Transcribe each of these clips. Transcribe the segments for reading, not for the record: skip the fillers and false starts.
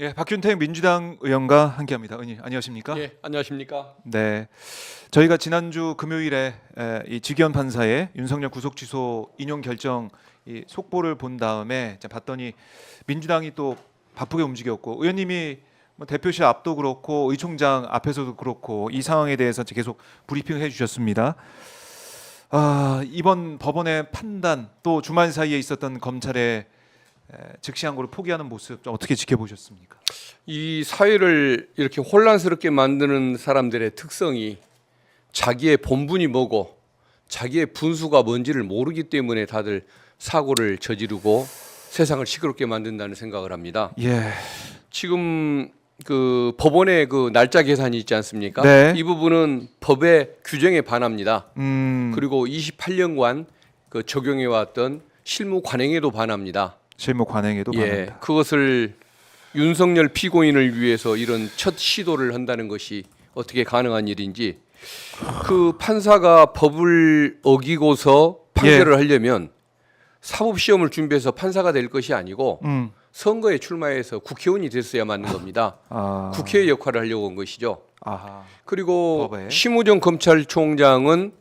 예, 박균택 민주당 의원과 함께합니다. 의원님 안녕하십니까? 예, 안녕하십니까? 네, 저희가 지난주 금요일에 이 직위원 판사의 윤석열 구속 취소 인용 결정 이 속보를 본 다음에 이제 봤더니 민주당이 또 바쁘게 움직였고 의원님이 뭐 대표실 앞도 그렇고 의총장 앞에서도 그렇고 이 상황에 대해서 계속 브리핑을 해주셨습니다. 이번 법원의 판단 또 주말 사이에 있었던 검찰의 즉시항고를 포기하는 모습 좀 어떻게 지켜보셨습니까? 이 사회를 이렇게 혼란스럽게 만드는 사람들의 특성이 자기의 본분이 뭐고 자기의 분수가 뭔지를 모르기 때문에 다들 사고를 저지르고 세상을 시끄럽게 만든다는 생각을 합니다. 예, 지금 그 법원의 그 날짜 계산이 있지 않습니까? 네. 이 부분은 법의 규정에 반합니다. 음. 그리고 28년간 그 적용해 왔던 실무 관행에도 반합니다. 실무 관행에도 예, 반한다. 그것을 윤석열 피고인을 위해서 이런 첫 시도를 한다는 것이 어떻게 가능한 일인지, 그 판사가 법을 어기고서 판결을 하려면 사법 시험을 준비해서 판사가 될 것이 아니고 선거에 출마해서 국회의원이 됐어야 맞는 겁니다. 국회의 역할을 하려고 한 것이죠. 아하. 그리고 법에. 심우정 검찰총장은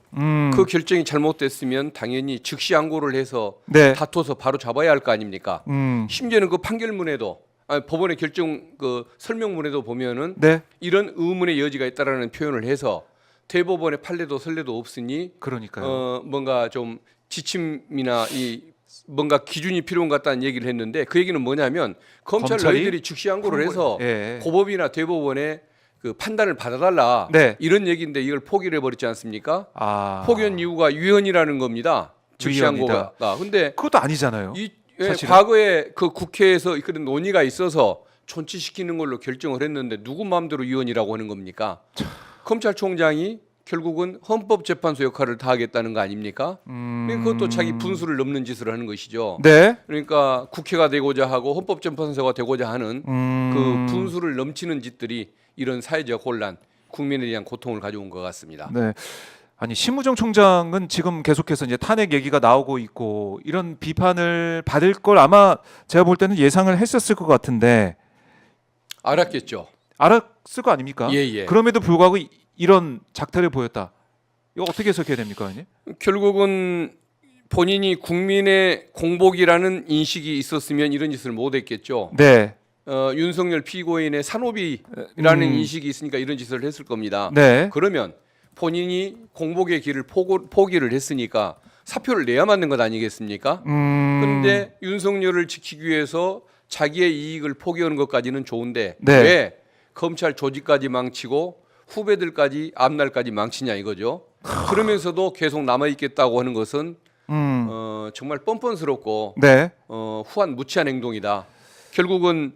그 결정이 잘못됐으면 당연히 즉시 항고를 해서 네. 다퉈서 바로 잡아야 할 거 아닙니까? 심지어는 그 판결문에도 법원의 결정 그 설명문에도 보면은 네. 이런 의문의 여지가 있다라는 표현을 해서 대법원의 판례도 선례도 없으니 그러니까요. 뭔가 좀 지침이나 이 뭔가 기준이 필요한 것 같다는 얘기를 했는데, 그 얘기는 뭐냐면 검찰 검찰이 너희들이 즉시 항고를 해서 예. 고법이나 대법원의 그 판단을 받아달라, 네. 이런 얘기인데 이걸 포기를 해버렸지 않습니까? 포기한 이유 이유가 유연이라는 겁니다. 즉시 위헌이다. 항고가. 근데 그것도 아니잖아요. 사실은. 과거에 그 국회에서 그런 논의가 있어서 존치시키는 걸로 결정을 했는데 누구 마음대로 위헌이라고 하는 겁니까? 검찰총장이 결국은 헌법재판소 역할을 다하겠다는 거 아닙니까? 그것도 자기 분수를 넘는 짓을 하는 것이죠. 네. 그러니까 국회가 되고자 하고 헌법재판소가 되고자 하는 그 분수를 넘치는 짓들이 이런 사회적 혼란, 국민에 대한 고통을 가져온 것 같습니다. 네. 아니 심우정 총장은 지금 계속해서 이제 탄핵 얘기가 나오고 있고 이런 비판을 받을 걸 아마 제가 볼 때는 예상을 했었을 것 같은데 알았겠죠. 알았을 거 아닙니까? 예. 그럼에도 불구하고 이런 작태를 보였다. 이거 어떻게 해석해야 됩니까, 의원님? 결국은 본인이 국민의 공복이라는 인식이 있었으면 이런 짓을 못했겠죠. 네. 윤석열 피고인의 산업이라는 인식이 있으니까 이런 짓을 했을 겁니다. 네. 그러면 본인이 공복의 길을 포기를 했으니까 사표를 내야 맞는 것 아니겠습니까? 그런데 윤석열을 지키기 위해서 자기의 이익을 포기하는 것까지는 좋은데 네. 왜 검찰 조직까지 망치고 후배들까지 앞날까지 망치냐 이거죠. 그러면서도 계속 남아 있겠다고 하는 것은 정말 뻔뻔스럽고 네. 후한 무치한 행동이다. 결국은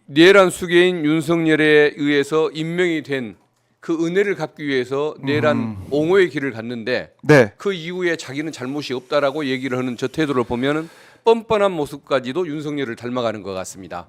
내란 수괴인 윤석열에 의해서 임명이 된 그 은혜를 갚기 위해서 내란 옹호의 길을 갔는데 네. 그 이후에 자기는 잘못이 없다라고 얘기를 하는 저 태도를 보면은 뻔뻔한 모습까지도 윤석열을 닮아가는 것 같습니다.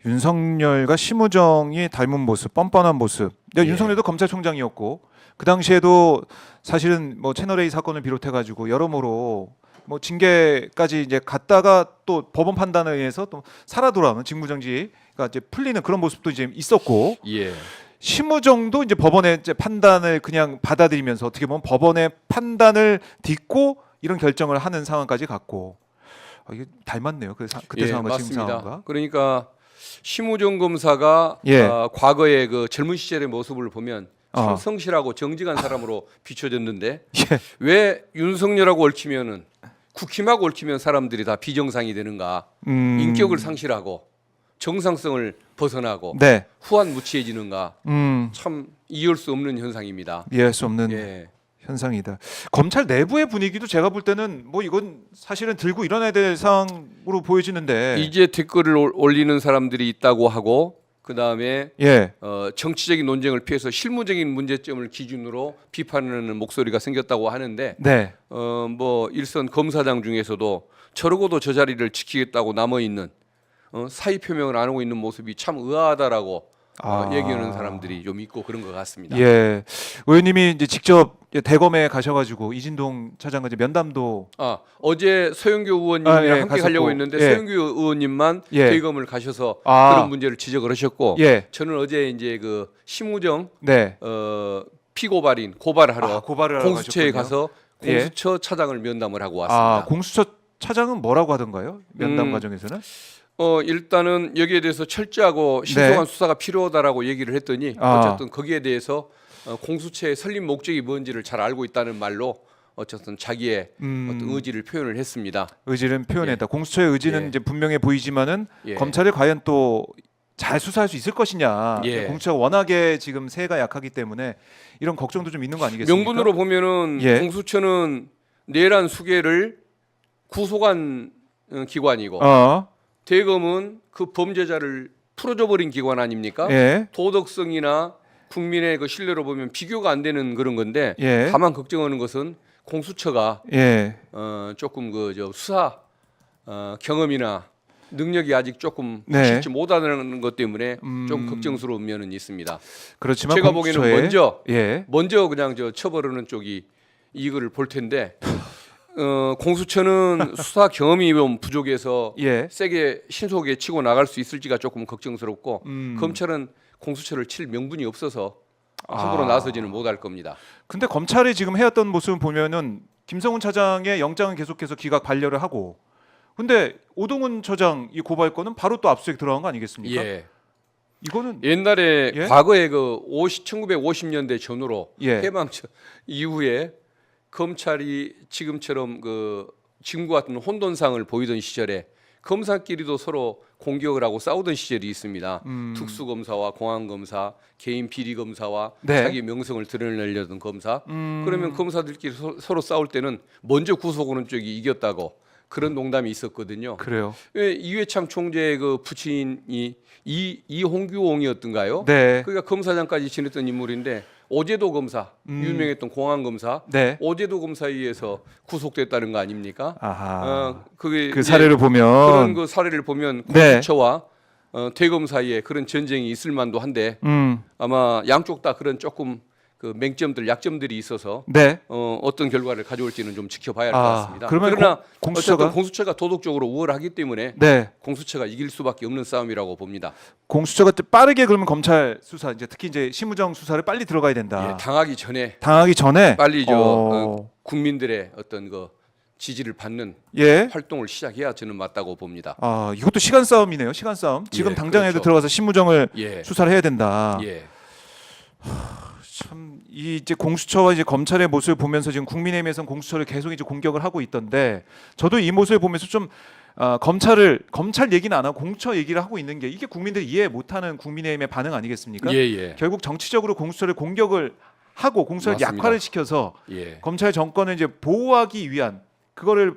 윤석열과 심우정이 닮은 모습, 뻔뻔한 모습. 근데 예. 윤석열도 검찰총장이었고 그 당시에도 사실은 뭐 채널 A 사건을 비롯해가지고 여러모로 뭐 징계까지 이제 갔다가 또 법원 판단에 의해서 또 살아 돌아오는 직무정지가 이제 풀리는 그런 모습도 이제 있었고. 예. 심우정도 이제 법원의 이제 판단을 그냥 받아들이면서 어떻게 보면 법원의 판단을 딛고 이런 결정을 하는 상황까지 갔고 이게 닮았네요. 그때 상황과 지금 맞습니다. 상황과. 그러니까 심우정 검사가 과거의 그 젊은 시절의 모습을 보면 참 성실하고 정직한 사람으로 비춰졌는데 왜 윤석열하고 얽히면은 국힘하고 얽히면 사람들이 다 비정상이 되는가? 인격을 상실하고 정상성을 벗어나고 네. 후한 무치해지는가? 참 이해할 수 없는 현상입니다. 이해할 수 없는 예. 현상이다. 검찰 내부의 분위기도 제가 볼 때는 뭐 이건 사실은 들고 일어나야 될 상황으로 보여지는데 이제 댓글을 올리는 사람들이 있다고 하고 그 다음에 정치적인 논쟁을 피해서 실무적인 문제점을 기준으로 비판하는 목소리가 생겼다고 하는데 네. 뭐 일선 검사장 중에서도 저러고도 저 자리를 지키겠다고 남아 있는 사의 표명을 안 하고 있는 모습이 참 의아하다라고 얘기하는 사람들이 좀 있고 그런 것 같습니다. 예, 의원님이 이제 직접 대검에 가셔가지고 이진동 차장과 이제 면담도 어제 서영교 의원님이랑 예, 함께 갔었고. 가려고 했는데 예. 서영교 의원님만 예. 대검을 가셔서 아. 그런 문제를 지적을 하셨고 예, 저는 어제 이제 그 심우정 네, 피고발인 고발하러 고발을 하러 공수처에 가셨군요. 가서 공수처 차장을 면담을 하고 아, 왔습니다. 공수처 차장은 뭐라고 하던가요? 면담 음. 과정에서는? 일단은 여기에 대해서 철저하고 신속한 수사가 필요하다라고 얘기를 했더니 어쨌든 거기에 대해서 공수처의 설립 목적이 뭔지를 잘 알고 있다는 말로 어쨌든 자기의 어떤 의지를 표현을 했습니다. 의지를 표현했다. 공수처의 의지는 예. 이제 분명해 보이지만은 예. 검찰이 과연 또 잘 수사할 수 있을 것이냐. 예. 공수처가 워낙에 지금 세가 약하기 때문에 이런 걱정도 좀 있는 거 아니겠습니까? 명분으로 보면은 예. 공수처는 내란 수계를 구속한 기관이고 대검은 그 범죄자를 풀어줘 버린 기관 아닙니까? 예. 도덕성이나 국민의 그 신뢰로 보면 비교가 안 되는 그런 건데 예. 다만 걱정하는 것은 공수처가 예. 조금 그 저 수사 경험이나 능력이 아직 조금 네. 쉽지 못하는 것 때문에 좀 걱정스러운 면은 있습니다. 그렇지만 제가 보기에는 공수처에 먼저 그냥 저 처벌하는 쪽이 이거를 볼 텐데 공수처는 수사 경험이 좀 부족해서 예. 세게 신속하게 치고 나갈 수 있을지가 조금 걱정스럽고 음. 검찰은 공수처를 칠 명분이 없어서 함부로 나서지는 못할 겁니다. 근데 검찰이 지금 해왔던 모습을 보면은 김성훈 차장의 영장은 계속해서 기각 반려를 하고, 근데 오동훈 처장 이 고발 건은 바로 또 압수수색 들어간 거 아니겠습니까? 예. 이거는 옛날에 예? 과거에 그 1950년대 전후로 예. 해방 이후에 검찰이 지금처럼 그 지금과 같은 혼돈상을 보이던 시절에 검사끼리도 서로 공격을 하고 싸우던 시절이 있습니다. 특수검사와 공안검사, 개인 비리검사와 네. 자기 명성을 드러내려던 검사. 그러면 검사들끼리 서로 싸울 때는 먼저 구속하는 쪽이 이겼다고 그런 농담이 있었거든요. 그래요. 왜 이회창 총재의 그 부친이 이홍규옹이었던가요? 네. 그러니까 검사장까지 지냈던 인물인데 오제도 검사, 유명했던 공안 검사, 네. 오제도 검사에 의해서 구속됐다는 거 아닙니까? 아하. 그게 그 이제 사례를 보면 그런 그 사례를 보면 네. 공수처와 대검 사이에 그런 전쟁이 있을 만도 한데 아마 양쪽 다 그런 조금 그 맹점들, 약점들이 있어서 네. 어떤 결과를 가져올지는 좀 지켜봐야 할 것 같습니다. 그러면 그러나 공수처가 어쨌든 공수처가 도덕적으로 우월하기 때문에 네. 공수처가 이길 수밖에 없는 싸움이라고 봅니다. 공수처가 빠르게 그러면 검찰 수사 이제 특히 이제 심우정 수사를 빨리 들어가야 된다. 예, 당하기 전에 당하기 전에 빨리 국민들의 어떤 그 지지를 받는 예. 활동을 시작해야 저는 맞다고 봅니다. 이것도 시간 싸움이네요. 시간 싸움. 지금 예, 당장에도 그렇죠. 들어가서 심우정을 예, 수사를 해야 된다. 예, 참 이 이제 공수처와 이제 검찰의 모습을 보면서 지금 국민의힘에서는 공수처를 계속 이제 공격을 하고 있던데, 저도 이 모습을 보면서 좀 검찰 얘기는 안 하고 공수처 얘기를 하고 있는 게 이게 국민들이 이해 못하는 국민의힘의 반응 아니겠습니까? 예, 예, 결국 정치적으로 공수처를 공격을 하고 공수처를 맞습니다. 약화를 시켜서 예. 검찰 정권을 이제 보호하기 위한, 그거를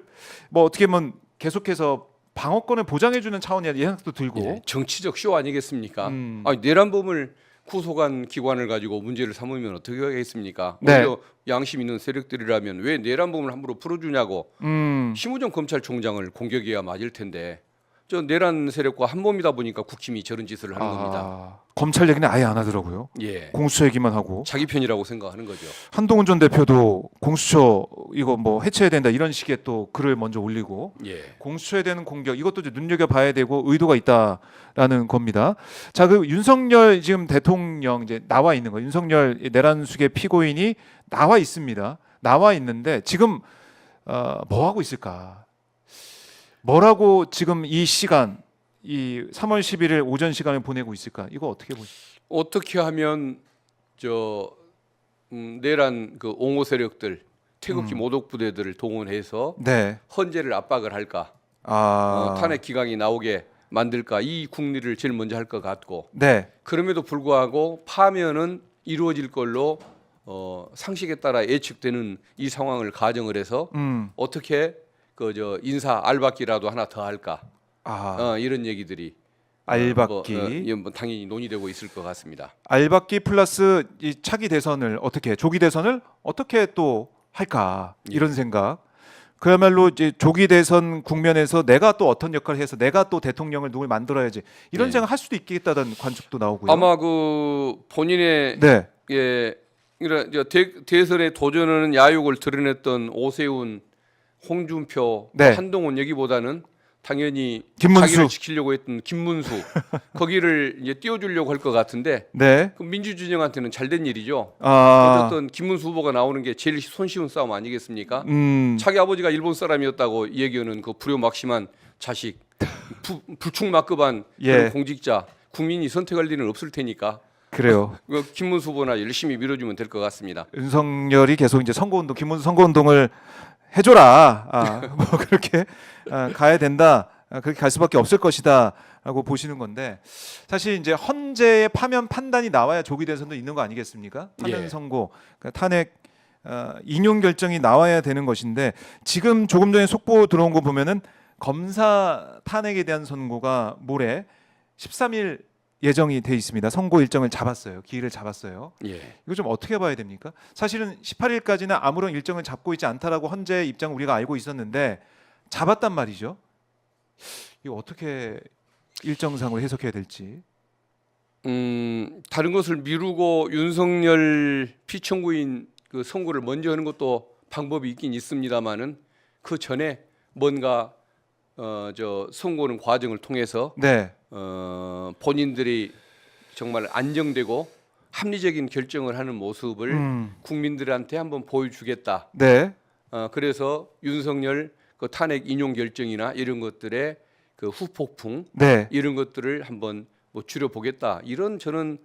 뭐 어떻게 보면 계속해서 방어권을 보장해주는 차원의 예상도 들고. 예, 정치적 쇼 아니겠습니까? 음. 아니, 내란범을 구속한 기관을 가지고 문제를 삼으면 어떻게 하겠습니까? 네. 오히려 양심 있는 세력들이라면 왜 내란범을 함부로 풀어주냐고 심우정 검찰총장을 공격해야 맞을 텐데 저 내란 세력과 한 몸이다 보니까 국힘이 저런 짓을 하는 겁니다. 검찰 얘기는 아예 안 하더라고요. 예, 공수처 얘기만 하고. 자기 편이라고 생각하는 거죠. 한동훈 전 대표도 공수처 이거 뭐 해체해야 된다 이런 식의 또 글을 먼저 올리고, 예, 공수처에 대한 공격 이것도 이제 눈여겨봐야 되고 의도가 있다라는 겁니다. 자, 그 윤석열 지금 대통령 이제 나와 있는 거, 윤석열 내란 수계 피고인이 나와 있습니다. 나와 있는데 지금 뭐 하고 있을까? 뭐라고 지금 이 시간, 이 3월 11일 오전 시간을 보내고 있을까? 이거 어떻게 보시죠? 어떻게 하면 저 내란 그 옹호 세력들 태극기 모독 부대들을 동원해서 네. 헌재를 압박을 할까? 탄핵 기각이 나오게 만들까? 이 국리를 제일 먼저 할 것 같고 네. 그럼에도 불구하고 파면은 이루어질 걸로 상식에 따라 예측되는 이 상황을 가정을 해서 어떻게 그 저 인사 알박기라도 하나 더 할까? 이런 얘기들이 알박기. 뭐 당연히 논의되고 있을 것 같습니다. 알박기 플러스 이 차기 대선을 어떻게, 조기 대선을 어떻게 또 할까, 이런 생각. 그야말로 이제 조기 대선 국면에서 내가 또 어떤 역할을 해서 내가 또 대통령을 누굴 만들어야지 이런 네. 생각할 수도 있겠다는 관측도 나오고요. 아마 그 본인의 네, 그러니까 대선에 도전하는 야욕을 드러냈던 오세훈, 홍준표, 네. 한동훈 여기보다는 당연히 김문수. 자기를 지키려고 했던 김문수 거기를 이제 띄워주려고 할 것 같은데 네. 그 민주진영한테는 잘된 일이죠. 아, 어쨌든 김문수 후보가 나오는 게 제일 손쉬운 싸움 아니겠습니까? 음, 자기 아버지가 일본 사람이었다고 얘기하는 그 불효막심한 자식, 불충막급한 예. 그런 공직자, 국민이 선택할 일은 없을 테니까 그래요. 그 김문수 후보나 열심히 밀어주면 될 것 같습니다. 윤석열이 계속 이제 선거운동, 김문수 선거운동을 해줘라. 뭐 그렇게 가야 된다. 그렇게 갈 수밖에 없을 것이다라고 보시는 건데 사실 이제 헌재의 파면 판단이 나와야 조기 대선도 있는 거 아니겠습니까? 파면 예. 선고, 그러니까 탄핵 인용 결정이 나와야 되는 것인데 지금 조금 전에 속보 들어온 거 보면은 검사 탄핵에 대한 선고가 모레 13일 예정이 돼 있습니다. 선고 일정을 잡았어요. 기일을 잡았어요. 예. 이거 좀 어떻게 봐야 됩니까? 사실은 18일까지는 아무런 일정을 잡고 있지 않다라고 헌재의 입장 우리가 알고 있었는데 잡았단 말이죠. 이거 어떻게 일정상으로 해석해야 될지. 다른 것을 미루고 윤석열 피청구인 그 선고를 먼저 하는 것도 방법이 있긴 있습니다만은 그 전에 뭔가 저 선고는 과정을 통해서 네. 본인들이 정말 안정되고 합리적인 결정을 하는 모습을 국민들한테 한번 보여주겠다. 네. 그래서 윤석열 그 탄핵 인용 결정이나 이런 것들의 그 후폭풍 네. 이런 것들을 한번 뭐 줄여보겠다. 이런 저는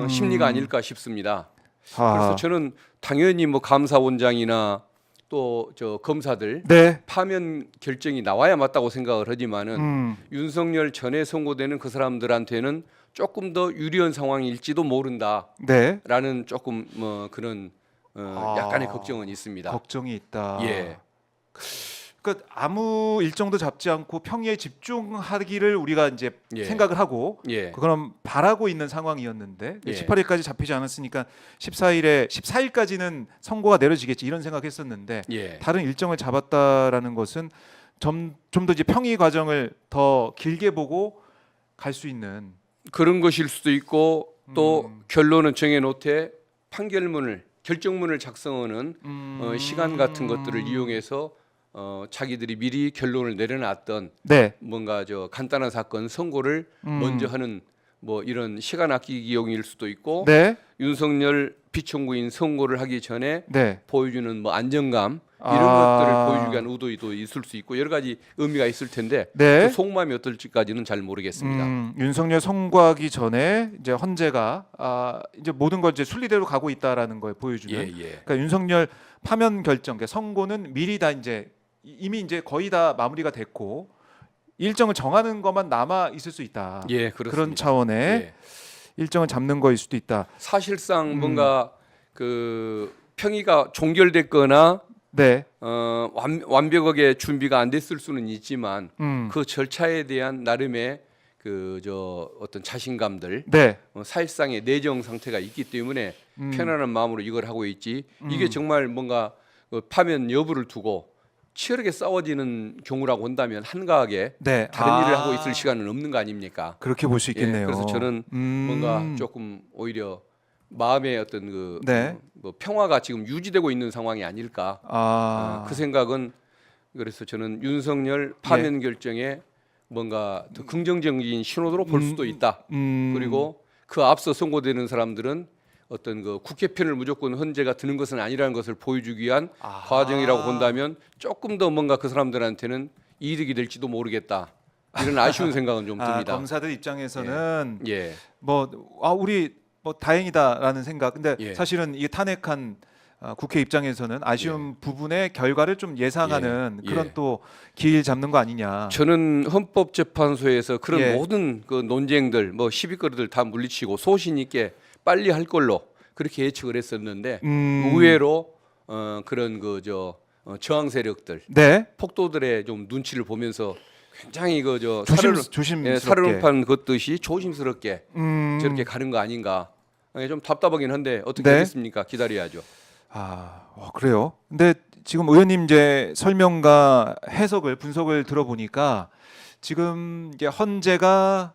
심리가 아닐까 싶습니다. 그래서 저는 당연히 뭐 감사원장이나 또 저 검사들 네. 파면 결정이 나와야 맞다고 생각을 하지만은 윤석열 전에 선고되는 그 사람들한테는 조금 더 유리한 상황일지도 모른다라는 네. 조금 뭐 그런 약간의 걱정은 있습니다. 걱정이 있다. 예. 그러니까 아무 일정도 잡지 않고 평의에 집중하기를 우리가 이제 예. 생각을 하고 예. 그럼 바라고 있는 상황이었는데 예. 18일까지 잡히지 않았으니까 14일까지는 선고가 내려지겠지 이런 생각했었는데 예. 다른 일정을 잡았다라는 것은 좀 더 이제 평의 과정을 더 길게 보고 갈 수 있는 그런 것일 수도 있고 또 결론은 정해놓되 판결문을 결정문을 작성하는 시간 같은 것들을 이용해서 자기들이 미리 결론을 내려놨던 네. 뭔가 저 간단한 사건 선고를 먼저 하는 뭐 이런 시간 아끼기용일 수도 있고 네. 윤석열 피청구인 선고를 하기 전에 네. 보여주는 뭐 안정감 이런 아. 것들을 보여주기 위한 의도도 있을 수 있고 여러 가지 의미가 있을 텐데 네. 그 속마음이 어떨지까지는 잘 모르겠습니다. 윤석열 선고하기 전에 이제 헌재가 이제 모든 걸 이제 순리대로 가고 있다라는 걸 보여주는. 예, 예. 그러니까 윤석열 파면 결정, 그러니까 선고는 미리 다 이제 이미 이제 거의 다 마무리가 됐고 일정을 정하는 것만 남아 있을 수 있다. 예, 그렇습니다. 그런 차원의 예. 일정을 잡는 거일 수도 있다. 사실상 뭔가 그 평의가 종결됐거나 네. 완벽하게 준비가 안 됐을 수는 있지만 음. 그 절차에 대한 나름의 그 저 어떤 자신감들 네. 사실상의 내정 상태가 있기 때문에 편안한 마음으로 이걸 하고 있지 이게 정말 뭔가 그 파면 여부를 두고 치열하게 싸워지는 경우라고 한다면 한가하게 네. 다른 일을 하고 있을 시간은 없는 거 아닙니까? 그렇게 볼 수 있겠네요. 예, 그래서 저는 뭔가 조금 오히려 마음의 어떤 그 네. 뭐 평화가 지금 유지되고 있는 상황이 아닐까 그 생각은 그래서 저는 윤석열 파면 결정에 뭔가 더 긍정적인 신호로 볼 수도 있다. 그리고 그 앞서 선고되는 사람들은 어떤 그 국회 편을 무조건 헌재가 드는 것은 아니라는 것을 보여주기 위한 과정이라고 본다면 조금 더 뭔가 그 사람들한테는 이득이 될지도 모르겠다. 이런 아쉬운 생각은 좀 듭니다. 검사들 입장에서는 예. 우리 뭐 다행이다라는 생각. 근데 예. 사실은 이 탄핵한 국회 입장에서는 아쉬운 부분의 결과를 좀 예상하는 예. 그런 예. 또 길 잡는 거 아니냐. 저는 헌법재판소에서 그런 예. 모든 그 논쟁들, 뭐 시비거리들 다 물리치고 소신 있게 빨리 할 걸로 그렇게 예측을 했었는데 의외로 그런 그 저항 세력들, 네. 폭도들의 좀 눈치를 보면서 굉장히 그 저 조심스럽게. 살얼음판 걷듯이 조심스럽게 저렇게 가는 거 아닌가. 좀 답답하긴 한데 어떻게 네. 하겠습니까? 기다려야죠. 그래요. 근데 지금 의원님 이제 설명과 해석을 분석을 들어보니까 지금 이제 헌재가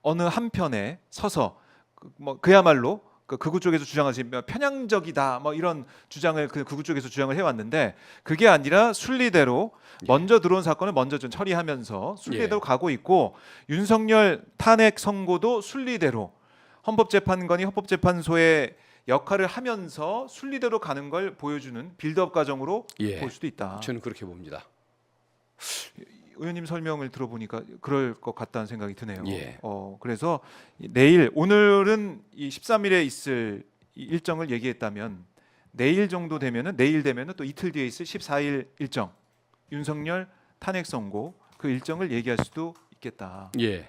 어느 한편에 서서 뭐 그야말로 그 극우 쪽에서 주장하신 편향적이다 뭐 이런 주장을 그 극우 쪽에서 주장을 해왔는데 그게 아니라 순리대로 먼저 들어온 사건을 먼저 좀 처리하면서 순리대로 가고 있고 윤석열 탄핵 선고도 순리대로 헌법재판관이 헌법재판소의 역할을 하면서 순리대로 가는 걸 보여주는 빌드업 과정으로 볼 수도 있다. 저는 그렇게 봅니다. 의원님 설명을 들어보니까 그럴 것 같다는 생각이 드네요. 예. 그래서 내일 오늘은 이 13일에 있을 이 일정을 얘기했다면 내일 정도 되면은 내일 되면은 또 이틀 뒤에 있을 14일 일정 윤석열 탄핵 선고 그 일정을 얘기할 수도 있겠다. 예,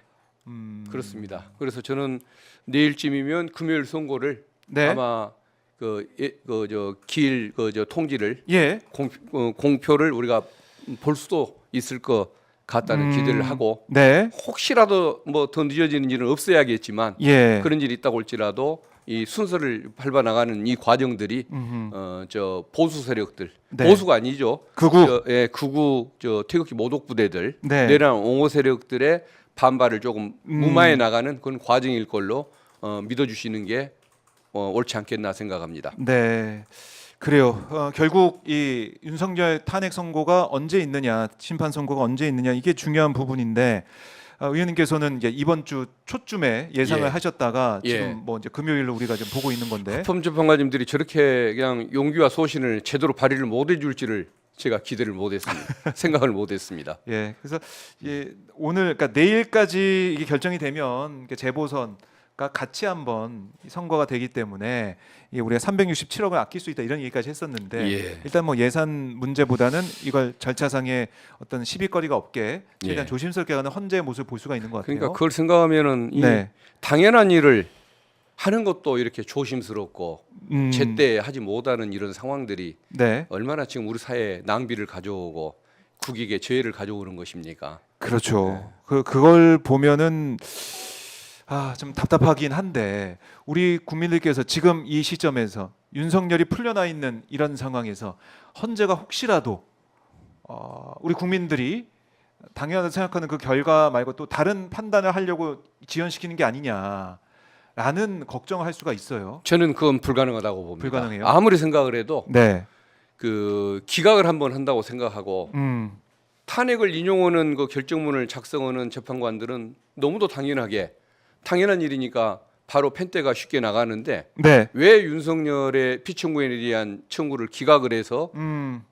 그렇습니다. 그래서 저는 내일쯤이면 금요일 선고를 네. 아마 기일 통지를 예. 공표를 우리가 볼 수도 있을 것 같다는 기대를 하고 네. 혹시라도 뭐 더 늦어지는 일은 없어야겠지만 예. 그런 일이 있다고 할지라도 이 순서를 밟아 나가는 이 과정들이 저 보수 세력들 네. 보수가 아니죠. 극우. 극우 태극기 모독 부대들 네. 내란 옹호 세력들의 반발을 조금 무마해 나가는 그런 과정일 걸로 믿어주시는 게 옳지 않겠나 생각합니다. 네. 그래요. 결국 이 윤석열 탄핵 선고가 언제 있느냐, 심판 선고가 언제 있느냐 이게 중요한 부분인데 의원님께서는 이제 이번 주 초쯤에 예상을 예. 하셨다가 지금 예. 뭐 이제 금요일로 우리가 지금 보고 있는 건데. 헌법재판관님들이 저렇게 그냥 용기와 소신을 제대로 발휘를 못 해줄지를 제가 기대를 못했습니다. 생각을 못했습니다. 예. 그래서 오늘 그러니까 내일까지 이게 결정이 되면 재보선과 같이 한번 선거가 되기 때문에 우리가 367억을 아낄 수 있다 이런 얘기까지 했었는데 예. 일단 뭐 예산 문제보다는 이걸 절차상의 어떤 시비거리가 없게 최대한 예. 조심스럽게 가는 헌재의 모습을 볼 수가 있는 것 같아요. 그러니까 그걸 생각하면은 이 네. 당연한 일을 하는 것도 이렇게 조심스럽고 음. 제때 하지 못하는 이런 상황들이 네. 얼마나 지금 우리 사회에 낭비를 가져오고 국익에 재해를 가져오는 것입니까? 그렇죠. 그걸 보면은 좀 답답하긴 한데 우리 국민들께서 지금 이 시점에서 윤석열이 풀려나 있는 이런 상황에서 헌재가 혹시라도 우리 국민들이 당연하다 생각하는 그 결과 말고 또 다른 판단을 하려고 지연시키는 게 아니냐라는 걱정을 할 수가 있어요. 저는 그건 불가능하다고 봅니다. 불가능해요? 아무리 생각을 해도 네. 그 기각을 한번 한다고 생각하고 탄핵을 인용하는 그 결정문을 작성하는 재판관들은 너무도 당연한 일이니까 바로 펜대가 쉽게 나가는데 네. 왜 윤석열의 피청구에 대한 청구를 기각을 해서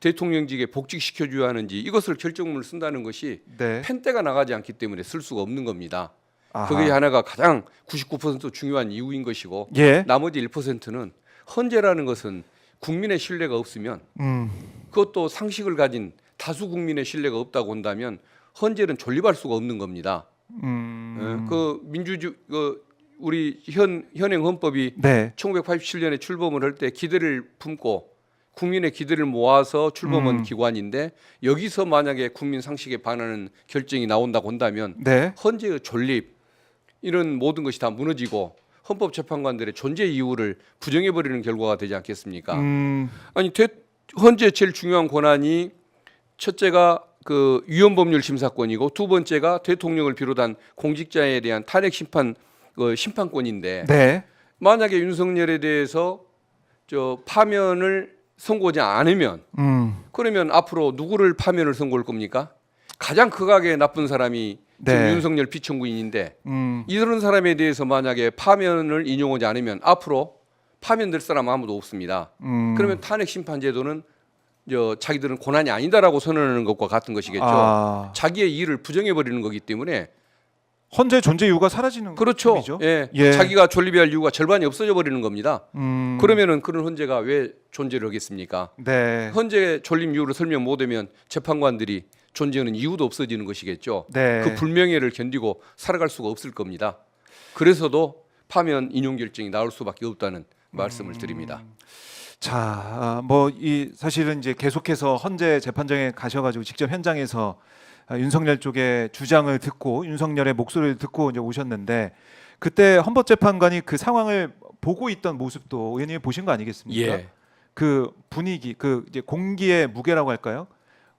대통령직에 복직시켜줘야 하는지 이것을 결정문을 쓴다는 것이 네. 펜대가 나가지 않기 때문에 쓸 수가 없는 겁니다. 아하. 그게 하나가 가장 99% 중요한 이유인 것이고 예. 나머지 1%는 헌재라는 것은 국민의 신뢰가 없으면 그것도 상식을 가진 다수 국민의 신뢰가 없다고 한다면 헌재는 존립할 수가 없는 겁니다. 우리 현행 헌법이 네. 1987년에 출범을 할 때 기대를 품고 국민의 기대를 모아서 출범한 기관인데 여기서 만약에 국민 상식에 반하는 결정이 나온다고 한다면 네. 헌재의 존립 이런 모든 것이 다 무너지고 헌법재판관들의 존재 이유를 부정해버리는 결과가 되지 않겠습니까? 아니 헌재 제일 중요한 권한이 첫째가 그 위헌법률 심사권이고 두 번째가 대통령을 비롯한 공직자에 대한 탄핵 심판권인데 네. 만약에 윤석열에 대해서 파면을 선고하지 않으면 그러면 앞으로 누구를 파면을 선고할 겁니까? 가장 극악의 나쁜 사람이 지금 네. 윤석열 피청구인인데 이런 사람에 대해서 만약에 파면을 인용하지 않으면 앞으로 파면될 사람 아무도 없습니다. 그러면 탄핵 심판 제도는 자기들은 고난이 아니다라고 선언하는 것과 같은 것이겠죠. 자기의 일을 부정해 버리는 거기 때문에 헌재 존재 이유가 사라지는 그렇죠. 셈이죠? 예. 예. 자기가 존립해야 할 이유가 절반이 없어져 버리는 겁니다. 그러면은 그런 헌재가 왜 존재를 하겠습니까? 네. 헌재 존립 이유를 설명 못하면 재판관들이 존재하는 이유도 없어지는 것이겠죠. 네. 그 불명예를 견디고 살아갈 수가 없을 겁니다. 그래서도 파면 인용 결정이 나올 수밖에 없다는 말씀을 드립니다. 자, 사실은 이제 계속해서 헌재 재판장에 가셔가지고 직접 현장에서 윤석열 쪽의 주장을 듣고 윤석열의 목소리를 듣고 이제 오셨는데 그때 헌법재판관이 그 상황을 보고 있던 모습도 의원님이 보신 거 아니겠습니까? 예. 그 분위기, 그 이제 공기의 무게라고 할까요?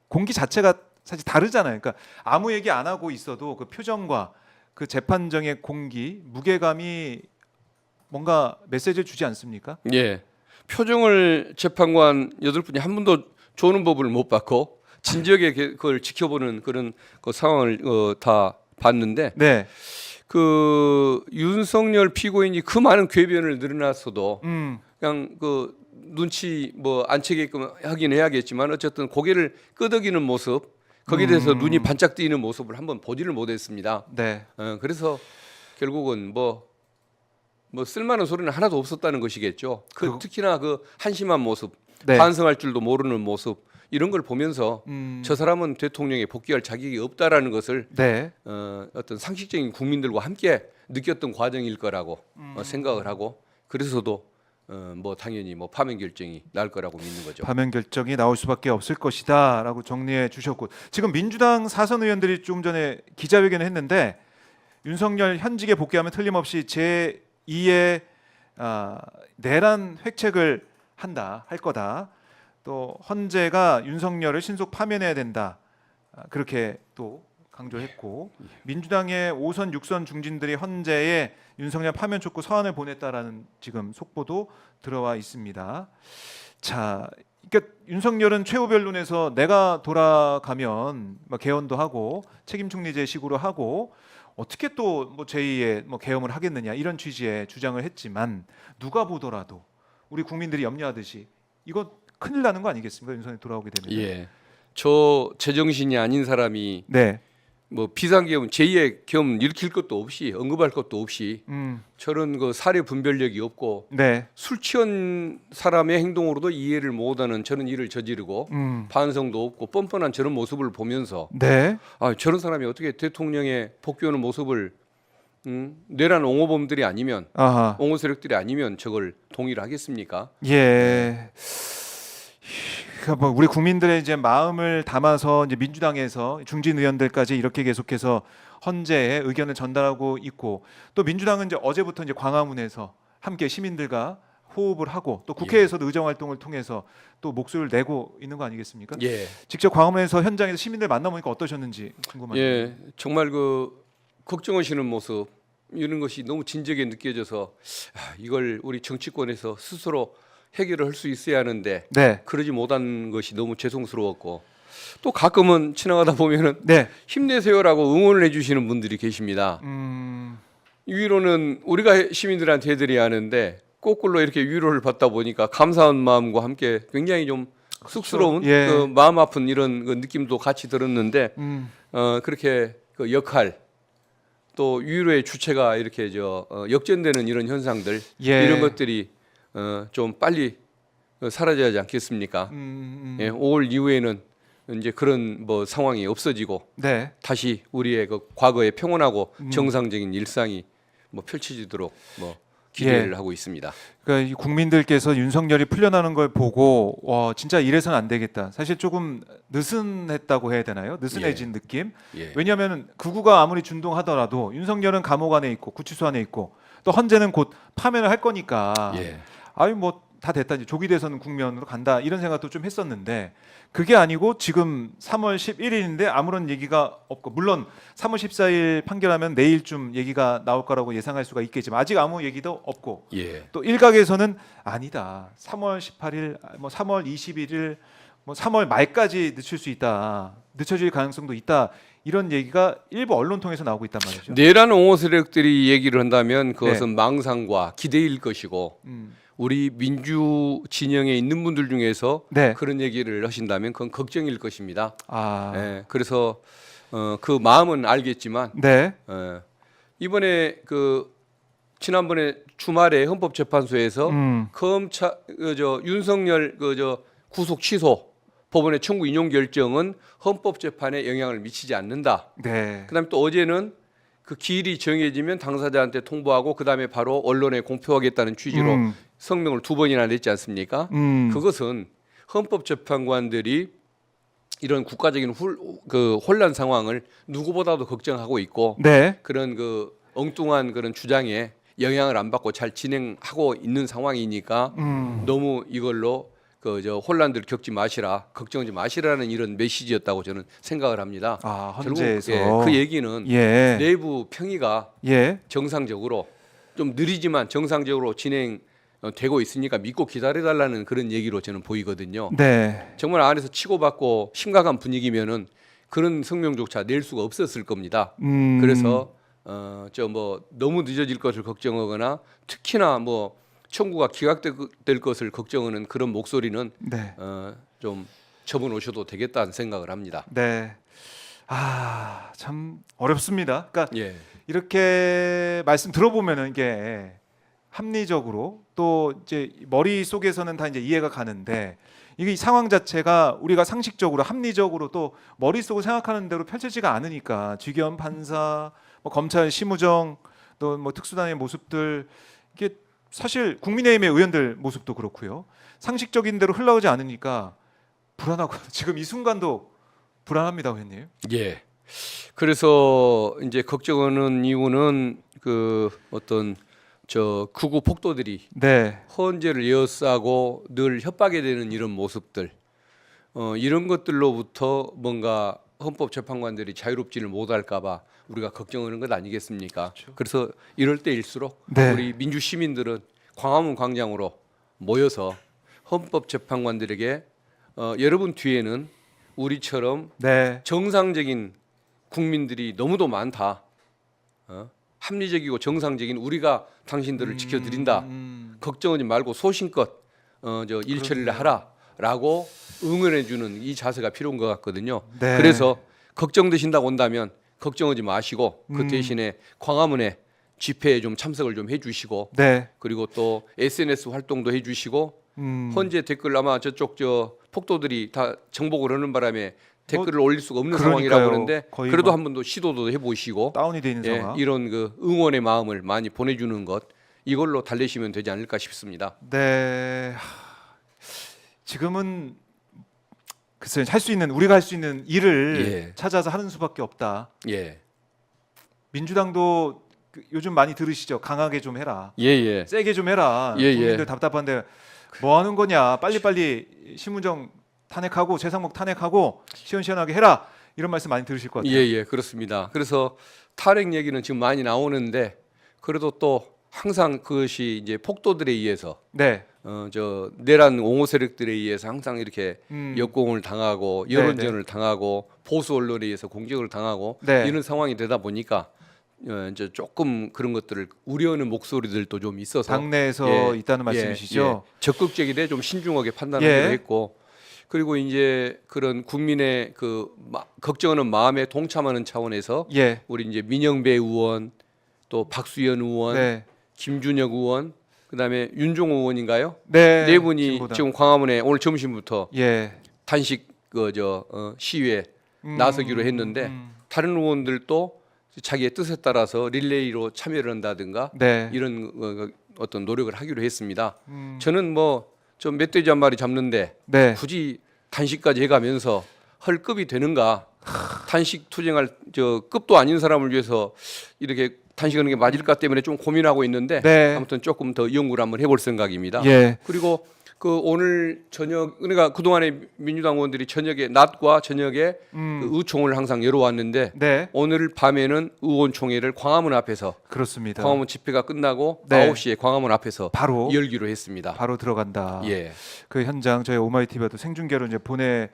공기 자체가 사실 다르잖아요. 그러니까 아무 얘기 안 하고 있어도 그 표정과 그 재판정의 공기, 무게감이 뭔가 메시지를 주지 않습니까? 예. 표정을 재판관 8분이 한 번도 조는 법을 못 받고 진지하게 그걸 지켜보는 그런 그 상황을 다 봤는데 네. 그 윤석열 피고인이 그 많은 궤변을 늘어났어도 그냥 그 눈치 뭐 안 채게끔 하긴 해야겠지만 어쨌든 고개를 끄덕이는 모습 거기에 대해서 눈이 반짝 뜨이는 모습을 한번 보지를 못했습니다. 네. 그래서 결국은 뭐 쓸만한 소리는 하나도 없었다는 것이겠죠. 특히나 그 한심한 모습, 네. 반성할 줄도 모르는 모습 이런 걸 보면서 저 사람은 대통령에 복귀할 자격이 없다라는 것을 네. 어떤 상식적인 국민들과 함께 느꼈던 과정일 거라고 생각을 하고 그래서도 뭐 당연히 뭐 파면 결정이 날 거라고 믿는 거죠. 파면 결정이 나올 수밖에 없을 것이다라고 정리해 주셨고 지금 민주당 사선 의원들이 좀 전에 기자회견을 했는데 윤석열 현직에 복귀하면 틀림없이 제2의 내란 획책을 할 거다. 또 헌재가 윤석열을 신속 파면해야 된다. 그렇게 또 강조했고 민주당의 5선 6선 중진들이 헌재에 윤석열 파면 촉구 서한을 보냈다라는 지금 속보도 들어와 있습니다. 자, 그러니까 윤석열은 최후 변론에서 내가 돌아가면 뭐 개헌도 하고 책임 총리제식으로 하고 어떻게 또 뭐 제2의 뭐 계엄을 하겠느냐 이런 취지의 주장을 했지만 누가 보더라도 우리 국민들이 염려하듯이 이거 큰일 나는 거 아니겠습니까? 윤석열 돌아오게 되면. 예. 저 제정신이 아닌 사람이 네. 뭐 비상계엄 제2의 계엄 일으킬 것도 없이 언급할 것도 없이 저런 그 사례 분별력이 없고 네. 술 취한 사람의 행동으로도 이해를 못하는 저런 일을 저지르고 반성도 없고 뻔뻔한 저런 모습을 보면서 네. 저런 사람이 어떻게 대통령에 복귀하는 모습을 내란 옹호범들이 아니면 아하. 옹호 세력들이 아니면 저걸 동의를 하겠습니까? 예. 그러니까 뭐 우리 국민들의 이제 마음을 담아서 이제 민주당에서 중진 의원들까지 이렇게 계속해서 헌재에 의견을 전달하고 있고 또 민주당은 이제 어제부터 이제 광화문에서 함께 시민들과 호흡을 하고 또 국회에서도 의정 활동을 통해서 또 목소리를 내고 있는 거 아니겠습니까? 예. 직접 광화문에서 현장에서 시민들 만나보니까 어떠셨는지 궁금합니다. 예. 정말 그 걱정하시는 모습 이런 것이 너무 진지하게 느껴져서 이걸 우리 정치권에서 스스로 해결을 할 수 있어야 하는데 네. 그러지 못한 것이 너무 죄송스러웠고 또 가끔은 지나가다 보면은 네. 힘내세요라고 응원을 해주시는 분들이 계십니다. 위로는 우리가 시민들한테 해드려야 하는데 거꾸로 이렇게 위로를 받다 보니까 감사한 마음과 함께 굉장히 좀 쑥스러운 예. 그 마음 아픈 이런 그 느낌도 같이 들었는데 그렇게 그 역할 또 위로의 주체가 이렇게 역전되는 이런 현상들 예. 이런 것들이 좀 빨리 사라져야 하지 않겠습니까? 예, 5월 이후에는 이제 그런 뭐 상황이 없어지고 네. 다시 우리의 그 과거의 평온하고 정상적인 일상이 뭐 펼쳐지도록 뭐 기대를 하고 있습니다. 그러니까 이 국민들께서 윤석열이 풀려나는 걸 보고 와 진짜 이래서는 안 되겠다. 사실 조금 느슨했다고 해야 되나요? 느슨해진 느낌. 예. 왜냐하면 극우가 아무리 준동하더라도 윤석열은 감옥 안에 있고 구치소 안에 있고 또 헌재는 곧 파면을 할 거니까. 예. 아유 뭐 다 됐다 이제 조기 대선 국면으로 간다 이런 생각도 좀 했었는데 그게 아니고 지금 3월 11일인데 아무런 얘기가 없고 물론 3월 14일 판결하면 내일쯤 얘기가 나올 거라고 예상할 수가 있겠지만 아직 아무 얘기도 없고 예. 또 일각에서는 아니다 3월 18일 뭐 3월 21일 뭐 3월 말까지 늦출 수 있다 늦춰질 가능성도 있다 이런 얘기가 일부 언론 통해서 나오고 있단 말이죠. 내란 옹호 세력들이 얘기를 한다면 그것은 망상과 기대일 것이고 우리 민주 진영에 있는 분들 중에서 네. 그런 얘기를 하신다면 그건 걱정일 것입니다. 아, 예, 그래서 그 마음은 알겠지만 네, 이번에 그 지난번에 주말에 헌법재판소에서 검찰 윤석열 구속 취소 법원의 청구 인용 결정은 헌법재판에 영향을 미치지 않는다. 네, 그다음에 또 어제는 그 기일이 정해지면 당사자한테 통보하고 그다음에 바로 언론에 공표하겠다는 취지로 성명을 2번이나 냈지 않습니까? 그것은 헌법재판관들이 이런 국가적인 혼란 상황을 누구보다도 걱정하고 있고 네, 그런 그 엉뚱한 그런 주장에 영향을 안 받고 잘 진행하고 있는 상황이니까 너무 이걸로 그 혼란들 겪지 마시라, 걱정하지 마시라는 이런 메시지였다고 저는 생각을 합니다. 아, 결국 헌재에서 그 얘기는 예. 내부 평의가 예. 정상적으로 좀 느리지만 정상적으로 진행되고 있으니까 믿고 기다려달라는 그런 얘기로 저는 보이거든요. 네. 정말 안에서 치고받고 심각한 분위기면은 그런 성명조차 낼 수가 없었을 겁니다. 그래서 저 뭐 너무 늦어질 것을 걱정하거나 특히나 뭐 청구가 기각될 것을 걱정하는 그런 목소리는 네. 좀 접어놓으셔도 되겠다는 생각을 합니다. 네. 아, 참 어렵습니다. 그러니까 예, 이렇게 말씀 들어보면은 이게 합리적으로 또 이제 머릿속에서는 다 이제 이해가 가는데 이게 이 상황 자체가 우리가 상식적으로 합리적으로 또 머릿속으로 생각하는 대로 펼쳐지가 않으니까 지기현 판사, 뭐 검찰 심우정 또 뭐 특수단의 모습들 이게 사실 국민의힘의 의원들 모습도 그렇고요. 상식적인 대로 흘러오지 않으니까 불안하고 지금 이 순간도 불안합니다, 의원님. 예. 그래서 이제 걱정하는 이유는 그 어떤 저 극우 폭도들이 네. 헌재를 에워싸고 늘 협박에 되는 이런 모습들, 이런 것들로부터 뭔가 헌법재판관들이 자유롭지를 못할까봐 우리가 걱정하는 것 아니겠습니까? 그렇죠. 그래서 이럴 때일수록 네. 우리 민주 시민들은 광화문 광장으로 모여서 헌법재판관들에게 여러분 뒤에는 우리처럼 네. 정상적인 국민들이 너무도 많다. 합리적이고 정상적인 우리가 당신들을 지켜드린다. 걱정하지 말고 소신껏 저 일처리를 하라라고 응원해주는 이 자세가 필요한 것 같거든요. 네. 그래서 걱정되신다고 온다면 걱정하지 마시고 그 대신에 광화문에 집회에 좀 참석을 좀 해주시고 네. 그리고 또 SNS 활동도 해주시고 헌재 댓글 아마 저쪽 저 폭도들이 다 정복을 하는 바람에 댓글을 올릴 수가 없는 그러니까요. 상황이라고 하는데 거의 그래도 막 한 번 더 시도도 해보시고 다운이 돼 있는 예, 상황. 이런 그 응원의 마음을 많이 보내주는 것 이걸로 달래시면 되지 않을까 싶습니다. 네. 지금은 글쎄요, 할 수 있는 우리가 할 수 있는 일을 예. 찾아서 하는 수밖에 없다. 예, 민주당도 요즘 많이 들으시죠? 강하게 좀 해라. 예, 예, 세게 좀 해라. 예, 국민들 예. 답답한데 뭐 하는 거냐? 빨리빨리 심우정 탄핵하고 최상목 탄핵하고 시원시원하게 해라. 이런 말씀 많이 들으실 것 같아요. 예, 예, 그렇습니다. 그래서 탄핵 얘기는 지금 많이 나오는데 그래도 또 항상 그것이 이제 폭도들에 의해서 네. 저 내란 옹호 세력들에 의해서 항상 이렇게 음. 역공을 당하고 네, 여론전을 당하고 보수 언론에 의해서 공격을 당하고 네. 이런 상황이 되다 보니까 이제 조금 그런 것들을 우려하는 목소리들도 좀 있어서 당내에서 예, 있다는 말씀이시죠? 예. 적극적이되 좀 신중하게 판단하기로 예. 했고 그리고 이제 그런 국민의 그 걱정하는 마음에 동참하는 차원에서 예. 우리 이제 민영배 의원 또 박수현 의원 네. 김준혁 의원 그다음에 윤종호 의원인가요? 네. 네 분이 진보당. 지금 광화문에 오늘 점심부터 예. 단식 시위에 나서기로 했는데 다른 의원들도 자기의 뜻에 따라서 릴레이로 참여를 한다든가 네. 이런 어떤 노력을 하기로 했습니다. 저는 뭐 좀 멧돼지 한 마리 잡는데 네. 굳이 단식까지 해가면서 헐급이 되는가? 단식 투쟁할 저 급도 아닌 사람을 위해서 이렇게 단식하는 게 맞을까 때문에 좀 고민하고 있는데 네. 아무튼 조금 더 연구를 한번 해볼 생각입니다. 예. 그리고 그 오늘 저녁 그러니까 그동안에 민주당 의원들이 저녁에 낮과 저녁에 그 의총을 항상 열어왔는데 네. 오늘 밤에는 의원총회를 광화문 앞에서 그렇습니다. 광화문 집회가 끝나고 네. 9시에 광화문 앞에서 바로 열기로 했습니다. 바로 들어간다. 예. 그 현장 저희 오마이TV에도 생중계로 이제 보내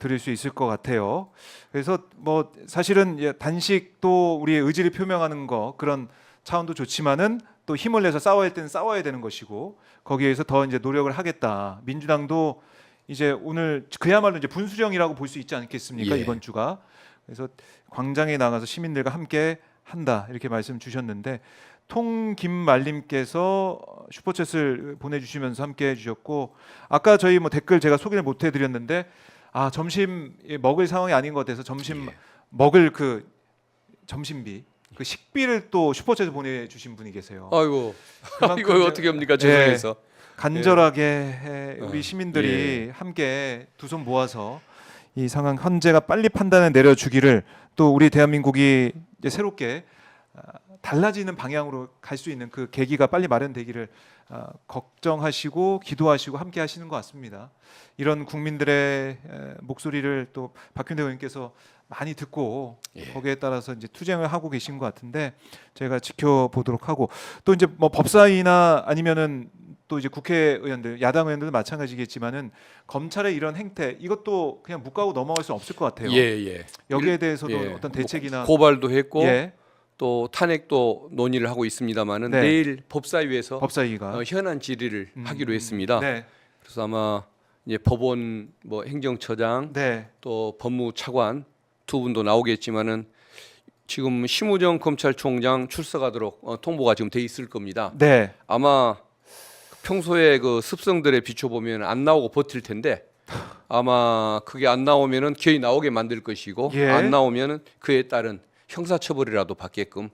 드릴 수 있을 것 같아요. 그래서 뭐 사실은 단식도 우리의 의지를 표명하는 거 그런 차원도 좋지만은 또 힘을 내서 싸워야 할 때는 싸워야 되는 것이고 거기에서 더 이제 노력을 하겠다. 민주당도 이제 오늘 그야말로 이제 분수령이라고 볼 수 있지 않겠습니까? 예. 이번 주가. 그래서 광장에 나가서 시민들과 함께 한다 이렇게 말씀 주셨는데 통김말님께서 슈퍼챗을 보내주시면서 함께 해주셨고 아까 저희 뭐 댓글 제가 소개를 못 해드렸는데 점심 먹을 상황이 아닌 것 같아서 점심 예. 먹을 그 점심비 그 식비를 또 슈퍼챗에 보내주신 분이 계세요. 아이고 그만큼 이거 어떻게 합니까? 죄송해서. 간절하게 우리 시민들이 함께 두 손 모아서 이 상황 헌재가 빨리 판단을 내려주기를 또 우리 대한민국이 이제 새롭게 달라지는 방향으로 갈 수 있는 그 계기가 빨리 마련되기를 걱정하시고 기도하시고 함께 하시는 것 같습니다. 이런 국민들의 목소리를 또 박균대 의원께서 많이 듣고 거기에 따라서 이제 투쟁을 하고 계신 것 같은데 저희가 지켜보도록 하고 또 이제 뭐 법사위나 아니면은 또 이제 국회의원들, 야당 의원들도 마찬가지겠지만은 검찰의 이런 행태 이것도 그냥 묵과고 넘어갈 수 없을 것 같아요. 예. 여기에 대해서도 예. 어떤 대책이나 고발도 했고 예, 또 탄핵도 논의를 하고 있습니다만은 네. 내일 법사위에서 법사위가 현안 질의를 하기로 했습니다. 네, 그래서 아마 이제 법원 뭐 행정처장 네, 또 법무차관 두 분도 나오겠지만은 지금 심우정 검찰총장 출석하도록 통보가 지금 돼 있을 겁니다. 네. 아마 평소에 그 습성들에 비춰보면 안 나오고 버틸 텐데 아마 그게 안 나오면은 기어이 나오게 만들 것이고 예. 안 나오면은 그에 따른 형사처벌이라도 받게끔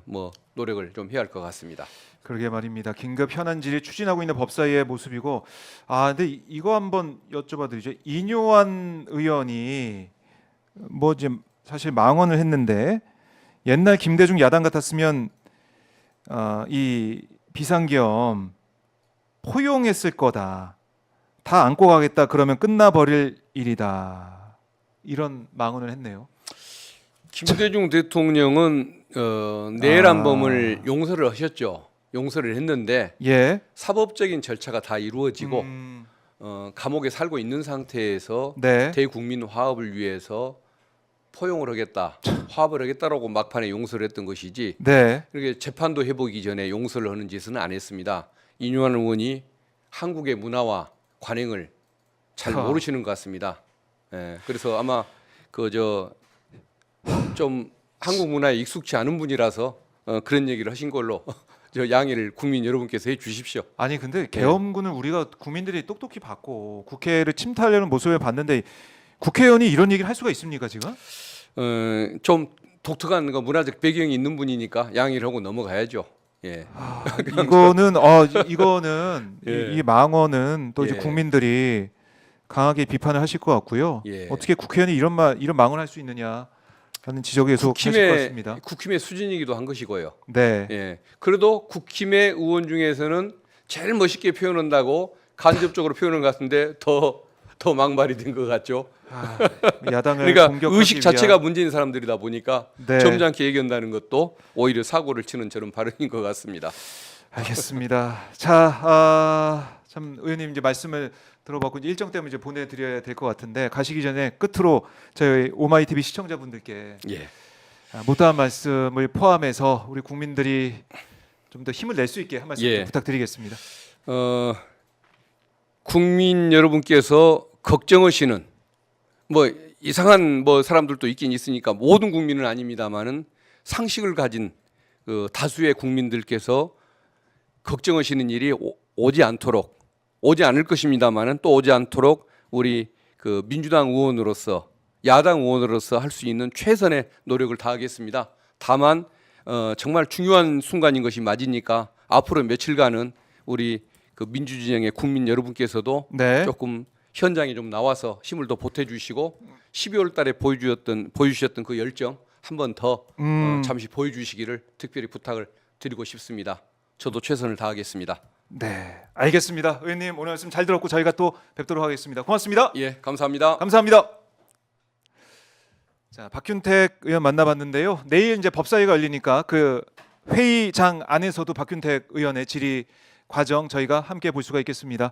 뭐 노력을 좀 해야 할 것 같습니다. 그러게 말입니다. 긴급 현안 질의 추진하고 있는 법사위의 모습이고 근데 이거 한번 여쭤봐드리죠. 이뇨한 의원이 뭐 지금 사실 망언을 했는데 옛날 김대중 야당 같았으면 이 비상계엄 포용했을 거다. 다 안고 가겠다. 그러면 끝나버릴 일이다. 이런 망언을 했네요. 김대중 대통령은 내란범을 용서를 하셨죠. 용서를 했는데 예. 사법적인 절차가 다 이루어지고 감옥에 살고 있는 상태에서 네. 대국민 화합을 위해서 포용을 하겠다, 화합을 하겠다라고 막판에 용서를 했던 것이지. 네. 그렇게 재판도 해보기 전에 용서를 하는 짓은 안 했습니다. 이뇨한 의원이 한국의 문화와 관행을 잘 모르시는 것 같습니다. 예, 그래서 아마 좀 한국 문화에 익숙치 않은 분이라서 그런 얘기를 하신 걸로 저 양해를 국민 여러분께서 해주십시오. 아니 근데 계엄군을 우리가 국민들이 똑똑히 봤고 국회를 침탈하려는 모습을 봤는데 국회의원이 이런 얘기를 할 수가 있습니까 지금? 좀 독특한 문화적 배경이 있는 분이니까 양해를 하고 넘어가야죠. 예. 이거는 예. 이 망언은 또 이제 예. 국민들이 강하게 비판을 하실 것 같고요. 예. 어떻게 국회의원이 이런 망언을 할 수 있느냐라는 지적이 계속 하실 것 같습니다. 국힘의 수준이기도 한 것이고요. 네. 예. 그래도 국힘의 의원 중에서는 제일 멋있게 표현한다고 간접적으로 표현한 것 같은데 더 막말이 된 것 같죠. 야당을 그러니까 공격하기 의식 자체가 위한... 문제인 사람들이다 보니까 네. 점잖게 얘기한다는 것도 오히려 사고를 치는 저런 발언인 것 같습니다. 알겠습니다. 자, 참 의원님 이제 말씀을 들어봤고 이제 일정 때문에 이제 보내드려야 될 것 같은데 가시기 전에 끝으로 저희 오마이 TV 시청자분들께 예. 못다한 말씀을 포함해서 우리 국민들이 좀 더 힘을 낼 수 있게 한 말씀 좀 부탁드리겠습니다. 국민 여러분께서 걱정하시는 뭐 이상한 사람들도 있긴 있으니까 모든 국민은 아닙니다만은 상식을 가진 그 다수의 국민들께서 걱정하시는 일이 오지 않을 것입니다만은 또 오지 않도록 우리 그 민주당 의원으로서 야당 의원으로서 할 수 있는 최선의 노력을 다하겠습니다. 다만 정말 중요한 순간인 것이 맞으니까 앞으로 며칠간은 우리 그 민주진영의 국민 여러분께서도 네. 조금 현장에 좀 나와서 힘을 더 보태주시고 12월달에 보여주셨던 그 열정 한 번 더 잠시 보여주시기를 특별히 부탁을 드리고 싶습니다. 저도 최선을 다하겠습니다. 네, 알겠습니다. 의원님 오늘 말씀 잘 들었고 저희가 또 뵙도록 하겠습니다. 고맙습니다. 예, 감사합니다. 감사합니다. 자, 박균택 의원 만나봤는데요. 내일 이제 법사위가 열리니까 그 회의장 안에서도 박균택 의원의 질의 과정 저희가 함께 볼 수가 있겠습니다.